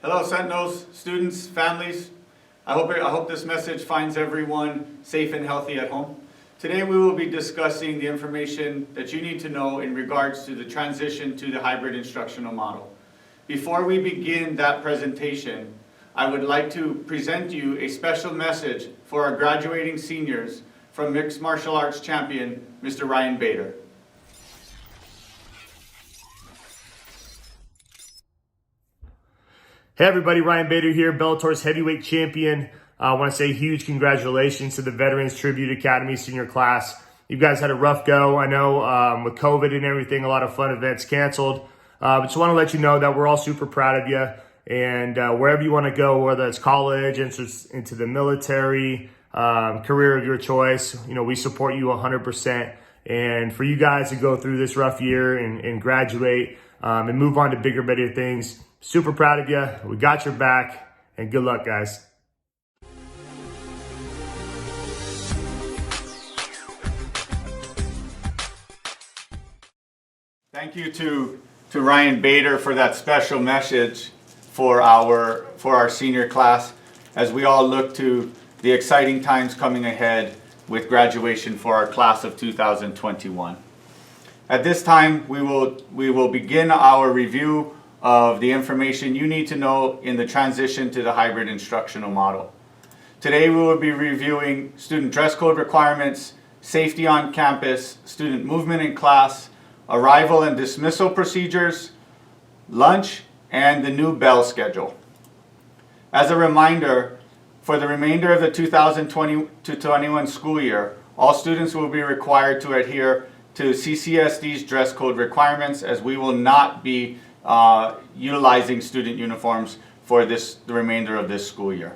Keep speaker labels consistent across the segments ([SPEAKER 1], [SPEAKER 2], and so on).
[SPEAKER 1] Hello Sentinels, students, families. I hope this message finds everyone safe and healthy at home. Today we will be discussing the information that you need to know in regards to the transition to the hybrid instructional model. Before we begin that presentation, I would like to present you a special message for our graduating seniors from Mixed Martial Arts Champion, Mr. Ryan Bader.
[SPEAKER 2] Hey everybody, Ryan Bader here, Bellator's heavyweight champion. I want to say huge congratulations to the Veterans Tribute Academy senior class. You guys had a rough go. I know with COVID and everything, a lot of fun events canceled. But just want to let you know that we're all super proud of you. And wherever you want to go, whether it's college, into the military, career of your choice, we support you 100%. And for you guys to go through this rough year and graduate and move on to bigger, better things, super proud of you. We got your back, and good luck, guys.
[SPEAKER 1] Thank you to Ryan Bader for that special message for our senior class as we all look to the exciting times coming ahead with graduation for our class of 2021. At this time, we will begin our review of the information you need to know in the transition to the hybrid instructional model. Today we will be reviewing student dress code requirements, safety on campus, student movement in class, arrival and dismissal procedures, lunch, and the new bell schedule. As a reminder, for the remainder of the 2020-21 school year, all students will be required to adhere to CCSD's dress code requirements, as we will not be utilizing student uniforms for the remainder of this school year.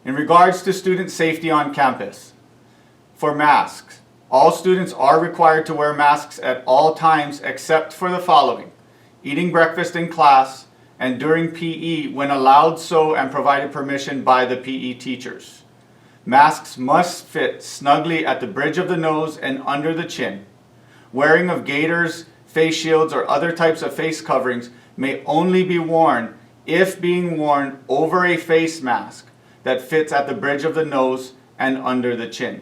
[SPEAKER 1] In regards to student safety on campus, for masks, all students are required to wear masks at all times except for the following: eating breakfast in class and during PE when allowed so and provided permission by the PE teachers. Masks must fit snugly at the bridge of the nose and under the chin. Wearing of gaiters, face shields, or other types of face coverings may only be worn if being worn over a face mask that fits at the bridge of the nose and under the chin.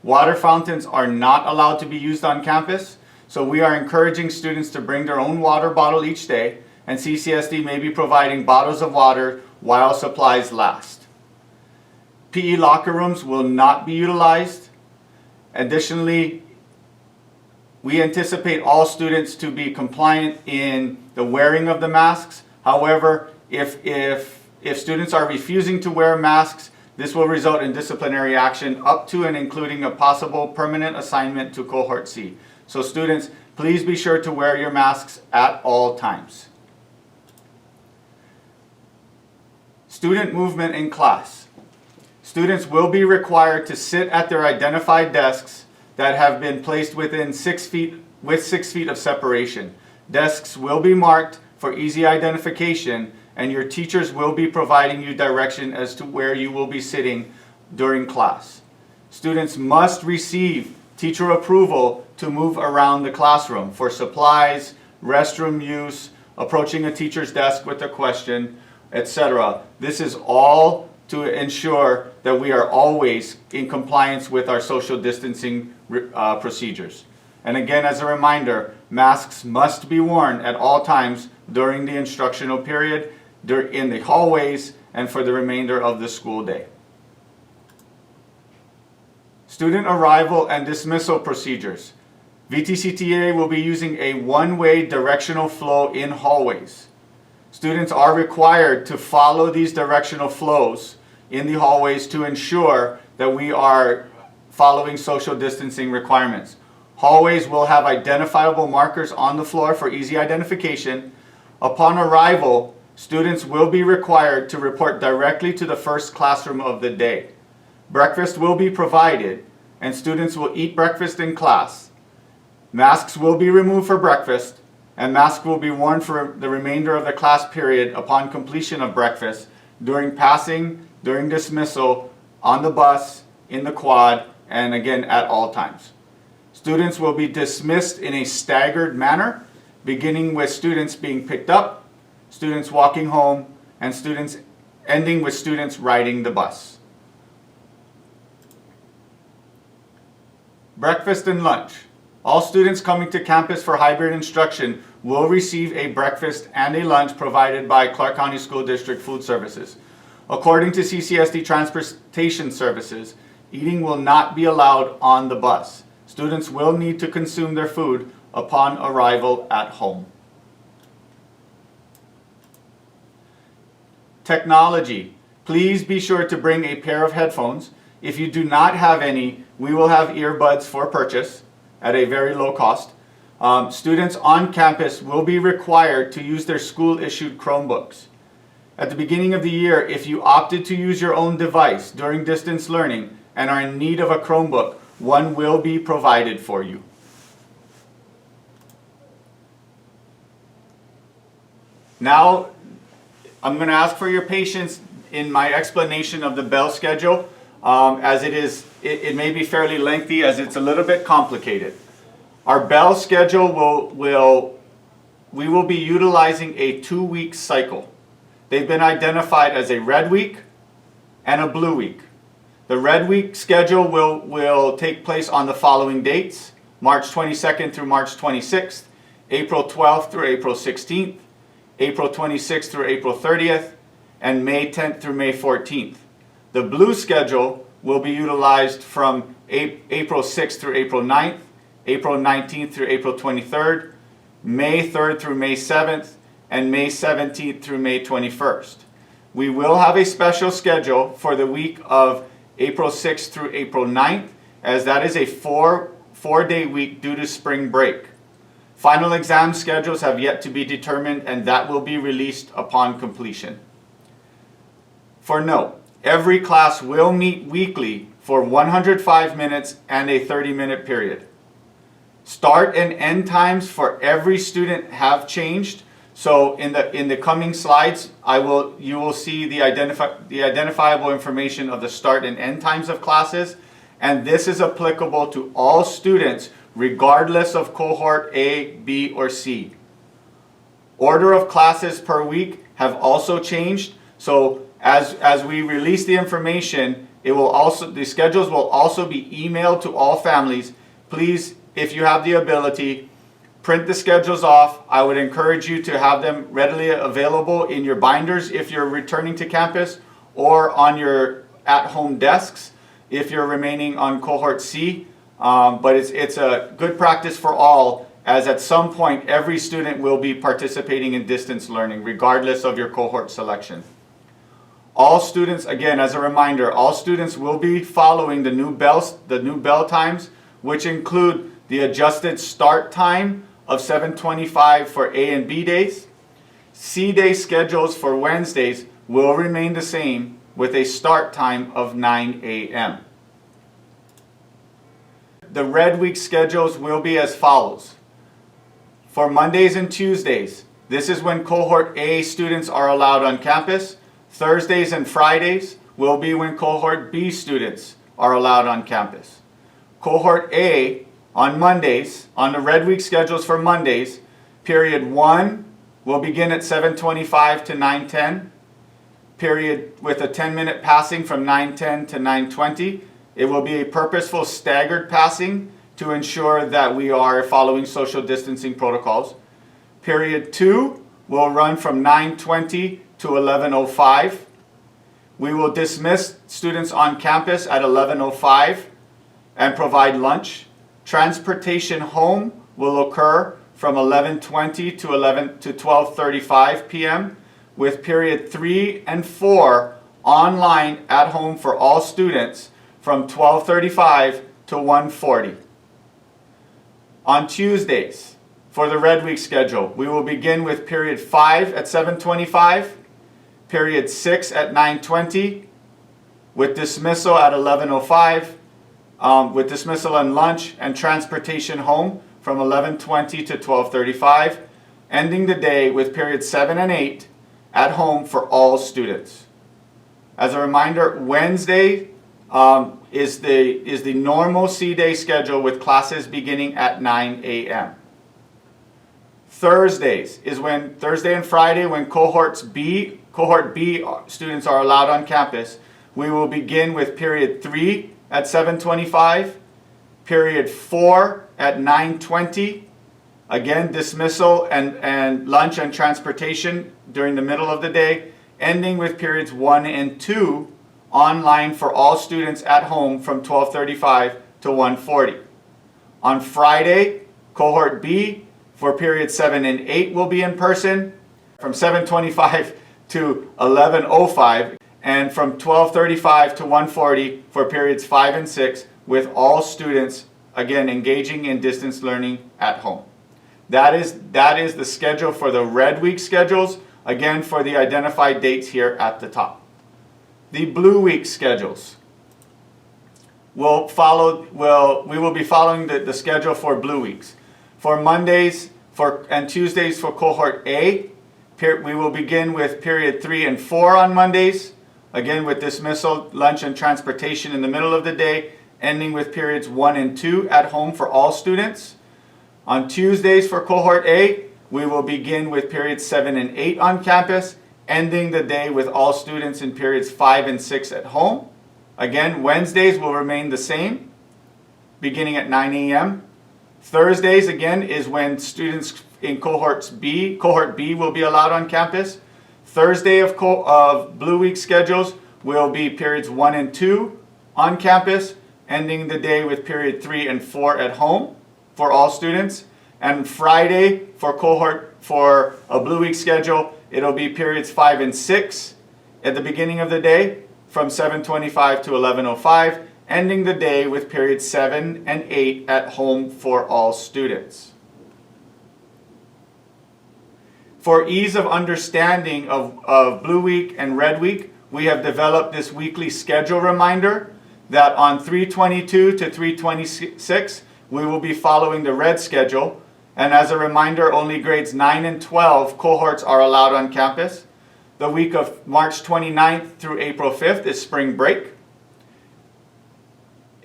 [SPEAKER 1] Water fountains are not allowed to be used on campus, so we are encouraging students to bring their own water bottle each day, and CCSD may be providing bottles of water while supplies last. PE locker rooms will not be utilized. Additionally, we anticipate all students to be compliant in the wearing of the masks. However, if students are refusing to wear masks, this will result in disciplinary action up to and including a possible permanent assignment to Cohort C. So students, please be sure to wear your masks at all times. Student movement in class. Students will be required to sit at their identified desks that have been placed within 6 feet with 6 feet of separation. Desks will be marked for easy identification, and your teachers will be providing you direction as to where you will be sitting during class. Students must receive teacher approval to move around the classroom for supplies, restroom use, approaching a teacher's desk with a question, etc. This is all to ensure that we are always in compliance with our social distancing procedures. And again, as a reminder, masks must be worn at all times during the instructional period, in the hallways, and for the remainder of the school day. Student arrival and dismissal procedures. VTCTA will be using a one-way directional flow in hallways. Students are required to follow these directional flows in the hallways to ensure that we are following social distancing requirements. Hallways will have identifiable markers on the floor for easy identification. Upon arrival, students will be required to report directly to the first classroom of the day. Breakfast will be provided, and students will eat breakfast in class. Masks will be removed for breakfast, and masks will be worn for the remainder of the class period upon completion of breakfast, during passing, during dismissal, on the bus, in the quad, and again at all times. Students will be dismissed in a staggered manner, beginning with students being picked up, students walking home, and students ending with students riding the bus. Breakfast and lunch. All students coming to campus for hybrid instruction will receive a breakfast and a lunch provided by Clark County School District Food Services. According to CCSD Transportation Services, eating will not be allowed on the bus. Students will need to consume their food upon arrival at home. Technology. Please be sure to bring a pair of headphones. If you do not have any, we will have earbuds for purchase at a very low cost. Students on campus will be required to use their school-issued Chromebooks. At the beginning of the year, if you opted to use your own device during distance learning and are in need of a Chromebook, one will be provided for you. Now, I'm going to ask for your patience in my explanation of the bell schedule, as it may be fairly lengthy, as it's a little bit complicated. Our bell schedule we will be utilizing a 2-week cycle. They've been identified as a red week and a blue week. The red week schedule will take place on the following dates: March 22nd through March 26th, April 12th through April 16th, April 26th through April 30th, and May 10th through May 14th. The blue schedule will be utilized from April 6th through April 9th, April 19th through April 23rd, May 3rd through May 7th, and May 17th through May 21st. We will have a special schedule for the week of April 6th through April 9th, as that is a four-day week due to spring break. Final exam schedules have yet to be determined, and that will be released upon completion. For note, every class will meet weekly for 105 minutes and a 30-minute period. Start and end times for every student have changed. So in the coming slides, you will see the identifiable information of the start and end times of classes, and this is applicable to all students regardless of cohort A, B, or C. Order of classes per week have also changed. So as we release the information, the schedules will also be emailed to all families. Please, if you have the ability, print the schedules off. I would encourage you to have them readily available in your binders if you're returning to campus, or on your at-home desks if you're remaining on cohort C. But it's a good practice for all, as at some point every student will be participating in distance learning regardless of your cohort selection. All students, again as a reminder, all students will be following the new bell times, which include the adjusted start time of 7:25 for A and B days. C day schedules for Wednesdays will remain the same, with a start time of 9 a.m. The red week schedules will be as follows. For Mondays and Tuesdays, this is when cohort A students are allowed on campus. Thursdays and Fridays will be when cohort B students are allowed on campus. Cohort A on Mondays, on the red week schedules for Mondays, period 1 will begin at 7:25 to 9:10. Period with a 10-minute passing from 9:10 to 9:20. It will be a purposeful staggered passing to ensure that we are following social distancing protocols. Period 2 will run from 9:20 to 11:05. We will dismiss students on campus at 11:05 and provide lunch. Transportation home will occur from 11:20 to 12:35 p.m. with period 3 and 4 online at home for all students from 12:35 to 1:40. On Tuesdays, for the red week schedule, we will begin with period 5 at 7:25, period 6 at 9:20, with dismissal at 11:05, with dismissal and lunch and transportation home from 11:20 to 12:35, ending the day with periods 7 and 8 at home for all students. As a reminder, Wednesday is the normal C-Day schedule with classes beginning at 9 a.m. Thursdays is when, Thursday and Friday, when cohort B students are allowed on campus. We will begin with period 3 at 7:25, period 4 at 9:20, again dismissal and lunch and transportation during the middle of the day, ending with periods 1 and 2 online for all students at home from 12:35 to 1:40. On Friday, cohort B for periods 7 and 8 will be in person from 7:25 to 11:05, and from 12:35 to 1:40 for periods 5 and 6, with all students again engaging in distance learning at home. That is the schedule for the red week schedules, again for the identified dates here at the top. The blue week schedules we will be following the schedule for blue weeks. For Mondays and Tuesdays for cohort A, we will begin with period 3 and 4 on Mondays, again with dismissal, lunch, and transportation in the middle of the day, ending with periods 1 and 2 at home for all students. On Tuesdays for cohort A, we will begin with periods 7 and 8 on campus, ending the day with all students in periods 5 and 6 at home. Again, Wednesdays will remain the same, beginning at 9 a.m. Thursdays, again, is when students in cohort B will be allowed on campus. Thursday of Blue Week schedules will be periods 1 and 2 on campus, ending the day with period 3 and 4 at home for all students. And Friday for a Blue Week schedule, it'll be periods 5 and 6 at the beginning of the day from 7:25 to 11:05, ending the day with periods 7 and 8 at home for all students. For ease of understanding of Blue Week and Red Week, we have developed this weekly schedule reminder that on 3/22 to 3/26, we will be following the red schedule. And as a reminder, only grades 9 and 12 cohorts are allowed on campus. The week of March 29th through April 5th is spring break.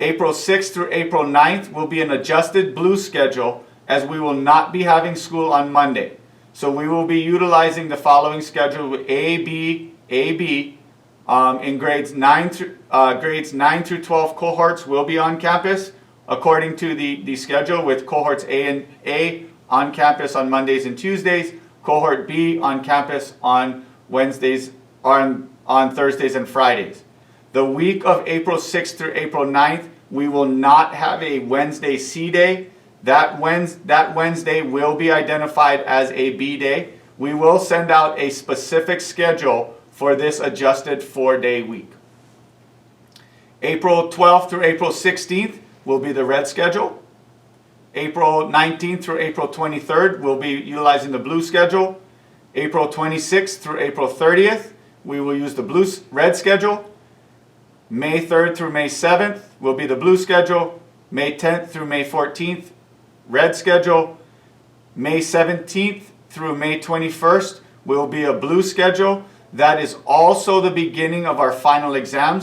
[SPEAKER 1] April 6th through April 9th will be an adjusted blue schedule, as we will not be having school on Monday. So we will be utilizing the following schedule with AB, in grades 9 through 12 cohorts will be on campus according to the schedule, with cohorts A on campus on Mondays and Tuesdays, cohort B on campus on Wednesdays, on Thursdays and Fridays. The week of April 6th through April 9th, we will not have a Wednesday C day. That Wednesday will be identified as a B day. We will send out a specific schedule for this adjusted 4-day week. April 12th through April 16th will be the red schedule. April 19th through April 23rd, we'll be utilizing the blue schedule. April 26th through April 30th, we will use the red schedule. May 3rd through May 7th will be the blue schedule. May 10th through May 14th, red schedule. May 17th through May 21st will be a blue schedule. That is also the beginning of our final exam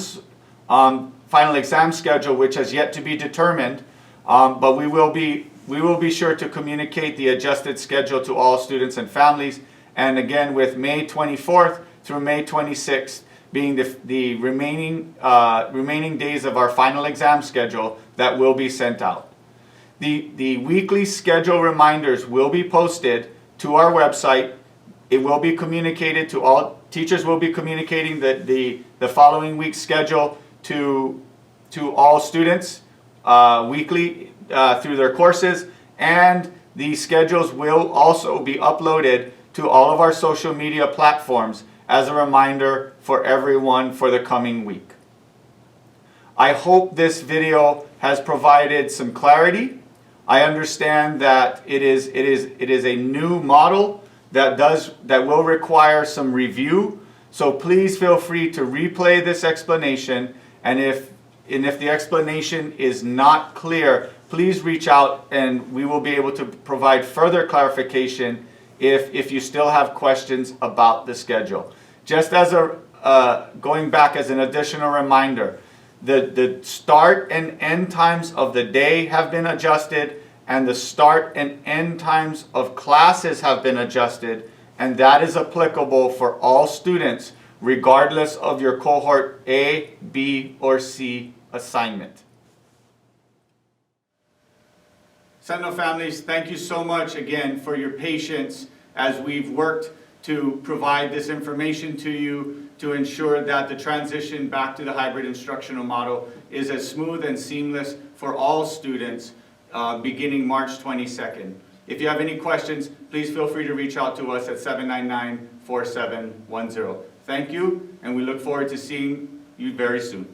[SPEAKER 1] schedule, which has yet to be determined. But we will be sure to communicate the adjusted schedule to all students and families. And again, with May 24th through May 26th being the remaining days of our final exam schedule that will be sent out. The weekly schedule reminders will be posted to our website. It will be communicated to all teachers. Will be communicating the following week's schedule to all students weekly through their courses, and the schedules will also be uploaded to all of our social media platforms as a reminder for everyone for the coming week. I hope this video has provided some clarity. I understand that it is a new model that will require some review. So please feel free to replay this explanation, and if the explanation is not clear, please reach out and we will be able to provide further clarification if you still have questions about the schedule. Just as going back as an additional reminder, the start and end times of the day have been adjusted, and the start and end times of classes have been adjusted, and that is applicable for all students regardless of your cohort A, B, or C assignment. Sentinel families, thank you so much again for your patience as we've worked to provide this information to you to ensure that the transition back to the hybrid instructional model is as smooth and seamless for all students beginning March 22nd. If you have any questions, please feel free to reach out to us at 799-4710. Thank you, and we look forward to seeing you very soon.